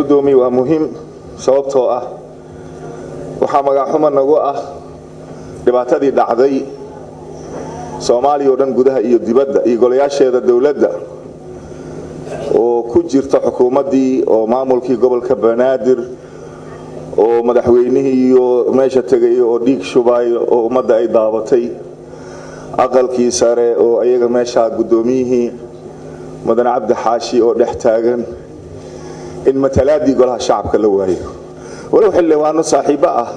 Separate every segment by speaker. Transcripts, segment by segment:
Speaker 1: قدومي ومهم sababtoo ah waxa magaxuma nagu ah dhibaatadii dhacday Soomaaliya oo dhan gudaha iyo dibadda iyo golayaasheeda dawladda oo ku jirta xukuumadii oo maamulkii gobolka Banaadir oo madaxweynihii iyo meesha tagay oo dhiig shubay oo umada ay daabatay aqalkii sare oo ayaga meesha gudoomiyihii مدن عبد حاشي أو دحتاجن إن متلادي قالها شعب كله وهاي ولو xildhiwaan saaxiiba ah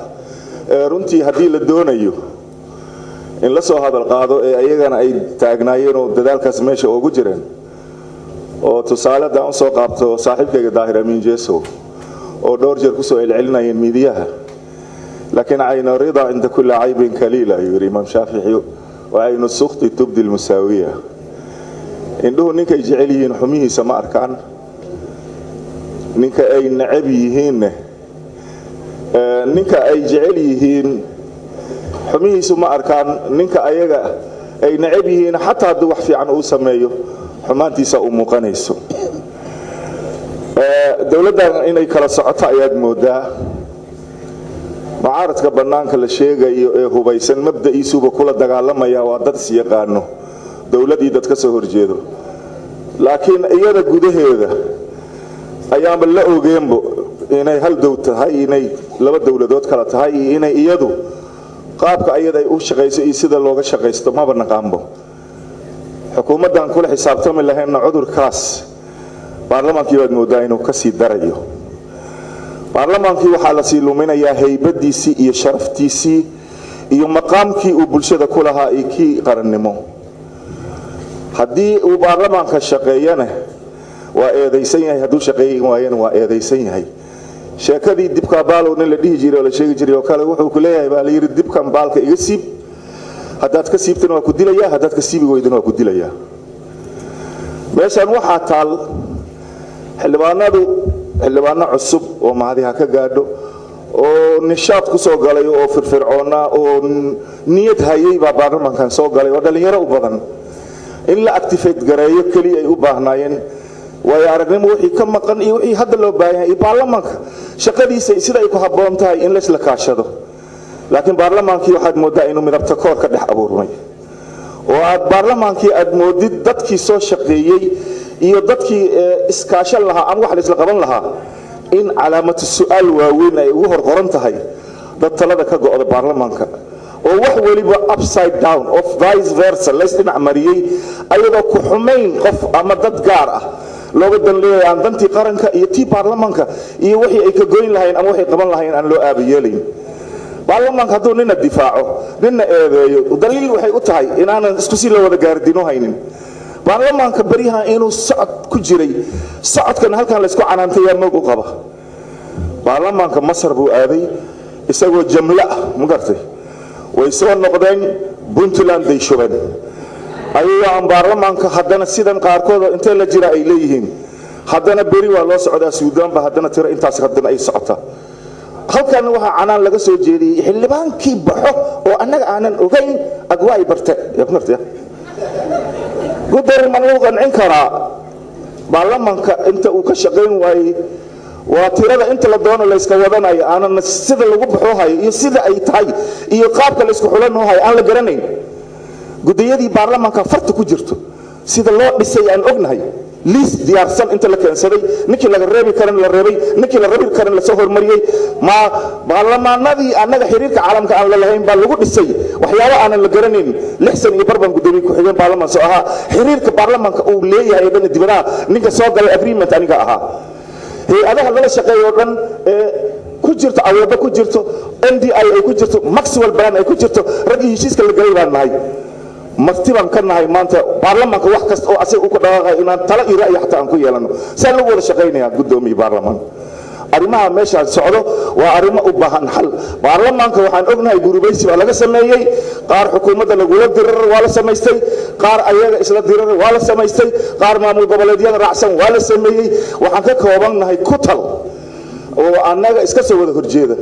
Speaker 1: runtii hadii la doonayo in la soo hadal qaado ee ayagana ay taagnaayeen oo dadaalkaas meesha ugu jireen oo tusaalada aan soo qaabto saaxiibkayga daahir amiin jeeso oo dhowr jeer ku soo celcelinayeen miidiyaha laakiin ayna rida inda kulli aybin kalila yiri imam shaafici wa aynu sukhti tubdi almusawiya indhuhu ninka ay jecel yihiin xumihiisa ma arkaan ninka ay nacab yihiin ninka ay jecel yihiin xumihiisa ma arkaan ninka ayaga ay nacab yihiin xataa haddii wax fiican uu sameeyo xumaantiisa uu muuqanayso dawladdan inay kala socoto ayaad moodaa mucaaradka bannaanka la sheegayo ee hubaysan mabda'iisuba kula dagaalamaya waa dad is yaqaano dawladii dad ka soo horjeedo laakiin iyada gudaheeda ayaaba la ogeembo inay hal dawlad tahay inay laba dawladood kala tahay inay iyadu qaabka ayada ay u shaqeyso iyo sida looga shaqeysto ma banaqaanbo xukuumadan kula xisaabtami lahayn cudurkaas baarlamaankii waad moodaa inuu ka sii darayo baarlamaankii waxa la sii luminayaa haybadiisii iyo sharaftiisii iyo maqaamkii uu bulshada ku lahaa iyo kii qarannimo haddii uu baarlamaanka shaqeeyana waa eedeysan yahay hadduu shaqeeyin waayana waa eedeysan yahay sheekadii dibka baalo in la dhihi jiray oo la sheegi jiray oo kale wuxuu ku leeyahay baa la yiri dibkan baalka iga siib haddaad ka siibtana waa ku dilayaa haddaad ka siibi weydana waa ku dilayaa meeshan waxaa taal xildhibaano cusub oo mahadiha ka gaadho oo nishaad ku soo galay oo firfircoona oo niyad hayay baa baarlamaankan soo galay oo dhalinyaro u badan in la activate gareeyo kaliya ay u baahnaayeen way aragnimo wixii ka maqan iyo wixii hadda loo baahan yahay baarlamaanka shaqadiisa sida ay ku haboon tahay in la isla kaashado laakiin baarlamaankii waxaad moodaa inuu midabta koor ka dhex abuurmay oo aad baarlamaankii aad moodid dadkii soo shaqeeyay iyo dadkii iskaashan lahaa ama wax la isla qaban lahaa in calaamad su'aal waaweyn ay ugu hor qoran tahay dad talada ka go'da baarlamaanka oo wax waliba upside down of vice versa la isdhinac mariyay ayadoo ku xumayn qof ama dad gaar ah looga dan leeyahay aan dantii qaranka iyo tii baarlamaanka iyo wixii ay ka goyn lahayn ama waxay qaban lahayn aan loo aabayeelin baarlamaanka hadduu nina difaaco nina eedeeyo daliil waxay u tahay inaanan isku si la wada gaardino haynin baarlamaanka bariyaha inuu socod ku jiray socodkan halkan la isku canaantay yaa mag u qaba baarlamaanka Masar buu aaday isagoo jamla ma gartay way soo noqdeen Puntland ay shubeen ayaga aan baarlamaanka haddana sidan qaarkood inta la jira ay leeyihiin haddana bari waa loo socdaa Suudaan ba haddana tira intaas haddana ay socota halkan waxa canaan laga soo jeediyay xildhibaankii baxo oo annaga aanan ogeyn agwaay barta yaqnartay gudar manuu qancin karaa baarlamaanka inta uu ka shaqeyn waayay waa tirada inta la doono la iska wadanayo aanan sida lagu baxo hay iyo sida ay tahay iyo qaabka la isku xulano hay aan la garanayn gudiyadii baarlamaanka farta ku jirto sida loo dhisay aan ognahay liis diyaarsan inta la keensaday ninkii laga reebi karan la reebay ninkii la rabi karan la soo hormariyay ma baarlamaanadii annaga xiriirka caalamka aan la lahayn baa lagu dhisay waxyaabo aan la garanayn lixsan iyo barban gudoomiye ku xigeen baarlamaan soo aha xiriirka baarlamaanka uu leeyahay dhan dibadaha ninka soo galay agreement aniga aha hay'adaha la shaqeeyo dhan ku jirto awoodo ku jirto NDI ay ku jirto Maxwell Brand ay ku jirto ragii heshiiska la galay baan nahay martiban ka nahay maanta baarlamaanka wax kasta oo asay u ku dhawaaqay inaan tala iyo ra'yi xataa aan ku yeelano saan lagu wada shaqeynaya gudoomiye baarlamaan arrimaha meesha socdo waa arrimo u baahan xal baarlamaanka waxaan ognahay gurubaysi baa laga sameeyay qaar xukuumadda lagu dirar waa la sameystay qaar ayaga isla dirar waa la sameystay qaar maamul goboleedyada raacsan waa la sameeyay waxaan ka koobanahay ku tal oo annaga iska soo wada horjeeda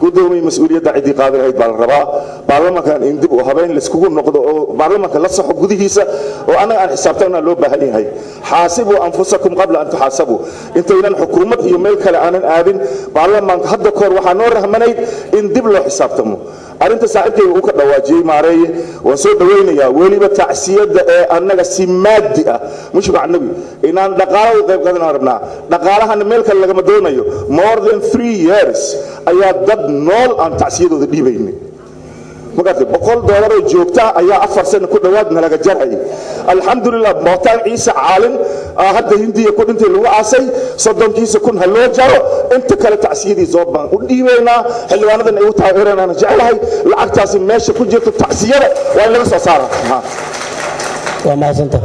Speaker 1: gudoomiye mas'uuliyadda cidii qaadan lahayd baa la rabaa baarlamaankan in dib u habeyn la iskugu noqdo oo baarlamaanka la saxo gudihiisa oo anaga aan xisaabtana loo baahan yahay xaasibu anfusakum qabla an tuxaasabu intaynan xukuumad iyo meel kale aanan aadin baarlamaanka hadda koor waxaa noo rahmanayd in dib loo xisaabtamo arinta saaxiibkayga uu ka dhawaajiyey maareeye waan soo dhawaynayaa weliba tacsiyadda ee annaga si maadi ah mushbac nabi inaan dhaqaalo u qayb qaadan rabnaa dhaqaalahana meel kale lagama doonayo more than 3 years ayaa dad nool aan tacsiyadooda dhiibaynay markaas $100 oo joogta ayaa 4 sano ku dhawaad nalaga jaray alxamdulillah mootaan ciise caalin hadda hindiya ku dhintay lagu aasay 30 kun ha loo jaro inta kale tacsiyadii soo baan u dhiibaynaa xilwaanadan ay u taageeraan jecelahay lacagtaasi meesha ku jirto tacsiyada waa in laga soo saaraa waa maasanta